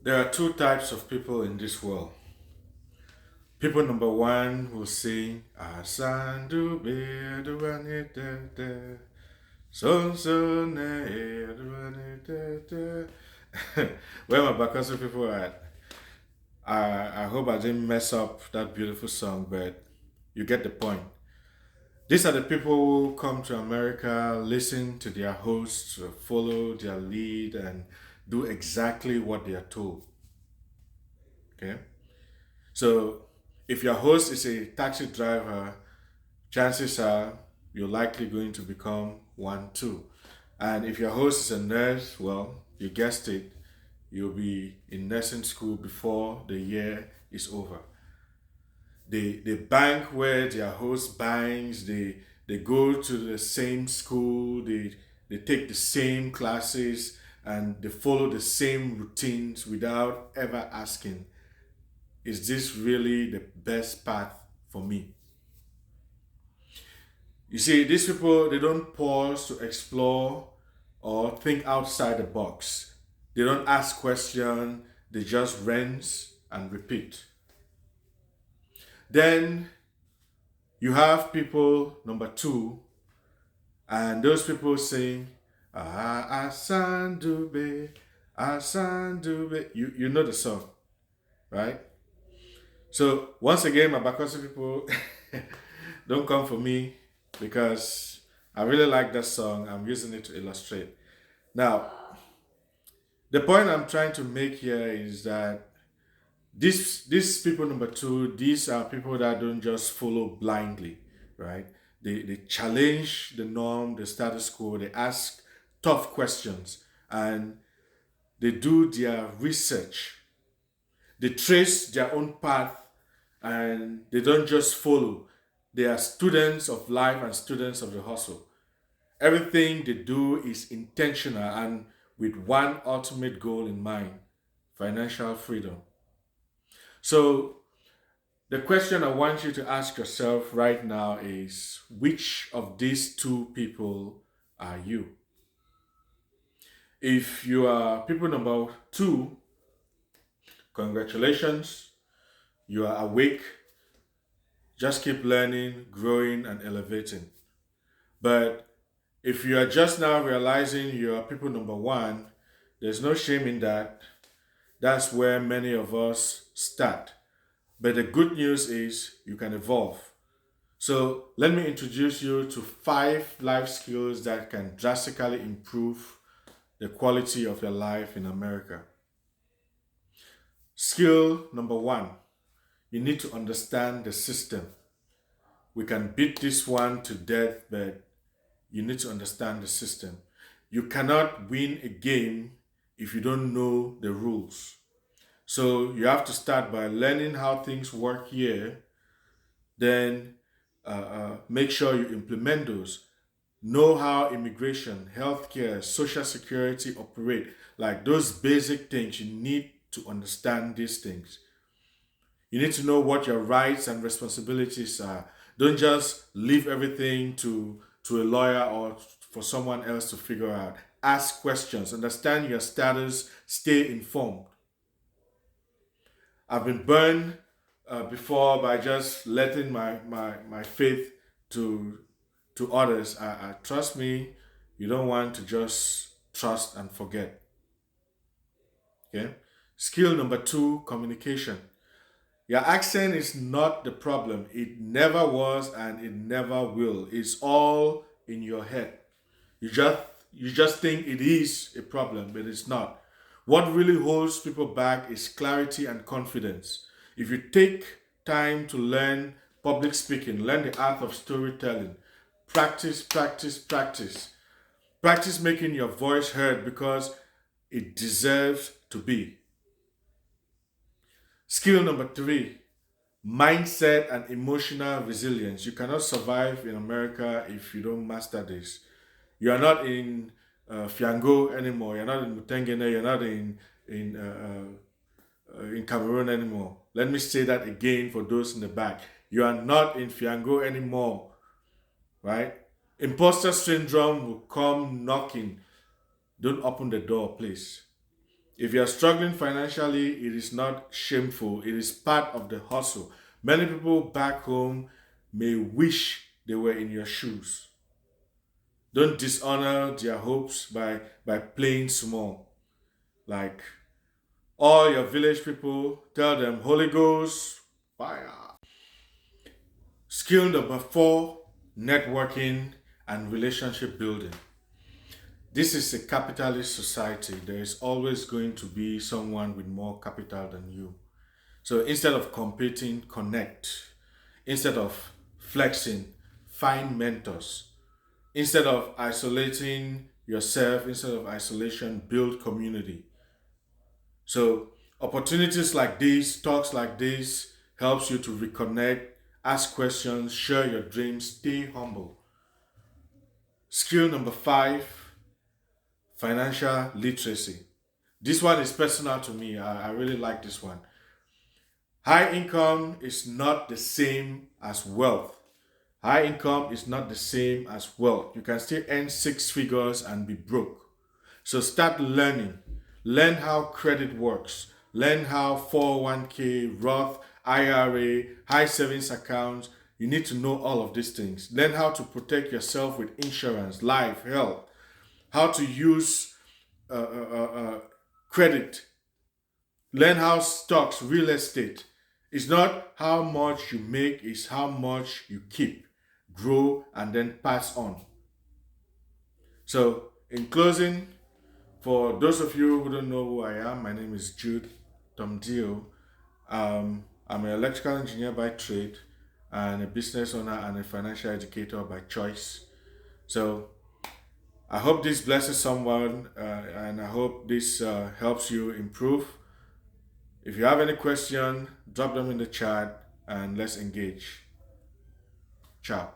There are two types of people in this world. People number one will sing Asandu be duanete so so ne duanete. Where my Bakasu people are at? I hope I didn't mess up that beautiful song, but you get the point. These are the people who come to America, listen to their hosts, follow their lead, and do exactly what they are told. Okay? So if your host is a taxi driver, chances are you're likely going to become one too. And if your host is a nurse, well, you guessed it, you'll be in nursing school before the year is over. They bank where their host banks, they go to the same school, they take the same classes, and they follow the same routines without ever asking, is this really the best path for me? You see, these people, they don't pause to explore or think outside the box. They don't ask questions, they just rinse and repeat. Then you have people number two, and those people sing, Ah, Asandube, Asandube. You know the song, right? So once again, my Bakosi people, don't come for me because I really like that song. I'm using it to illustrate. Now, the point I'm trying to make here is that these people number two, these are people that don't just follow blindly, right? They challenge the norm, the status quo, they ask tough questions, and they do their research. They trace their own path, and they don't just follow. They are students of life and students of the hustle. Everything they do is intentional and with one ultimate goal in mind: financial freedom. So, the question I want you to ask yourself right now is, which of these two people are you? If you are people number two, congratulations, you are awake. Just keep learning, growing, and elevating. But if you are just now realizing you are people number one, there's no shame in that. That's where many of us start. But the good news is you can evolve. So let me introduce you to five life skills that can drastically improve the quality of your life in America. Skill number one, you need to understand the system. We can beat this one to death, but you need to understand the system. You cannot win a game if you don't know the rules. So you have to start by learning how things work here, then make sure you implement those. Know how immigration, healthcare, social security operate. Like those basic things, you need to understand these things. You need to know what your rights and responsibilities are. Don't just leave everything to a lawyer or for someone else to figure out. Ask questions, understand your status, stay informed. I've been burned before by just letting my faith to to others. I trust me. You don't want to just trust and forget. Okay. Skill number two: communication. Your accent is not the problem. It never was and it never will. It's all in your head. You just you just think it is a problem, but it's not. What really holds people back is clarity and confidence. If you take time to learn public speaking, learn the art of storytelling, practice, practice, practice. Practice making your voice heard because it deserves to be. Skill number three: mindset and emotional resilience. You cannot survive in America if you don't master this. You are not in Fiango anymore. You're not in Mutengene. You're not in Cameroon anymore. Let me say that again for those in the back. You are not in Fiango anymore, right? Imposter syndrome will come knocking. Don't open the door, please. If you are struggling financially, it is not shameful. It is part of the hustle. Many people back home may wish they were in your shoes. Don't dishonor their hopes by playing small. Like all your village people, tell them Holy Ghost, fire. Skill number four, networking and relationship building. This is a capitalist society. There is always going to be someone with more capital than you. So instead of competing, connect. Instead of flexing, find mentors. Instead of isolating yourself, instead of isolation, build community. So opportunities like this, talks like this, helps you to reconnect, ask questions, share your dreams, stay humble. Skill number five, financial literacy. This one is personal to me. I really like this one. High income is not the same as wealth. High income is not the same as wealth. You can still earn six figures and be broke. So start learning. Learn how credit works. Learn how 401k, Roth, IRA, high savings accounts. You need to know all of these things. Learn how to protect yourself with insurance, life, health, how to use credit. Learn how stocks, real estate. It's not how much you make, it's how much you keep, grow, and then pass on. So, in closing, for those of you who don't know who I am, my name is Jude Tomdio. I'm an electrical engineer by trade and a business owner and a financial educator by choice. So, I hope this blesses someone and I hope this helps you improve. If you have any question, drop them in the chat and let's engage. Ciao.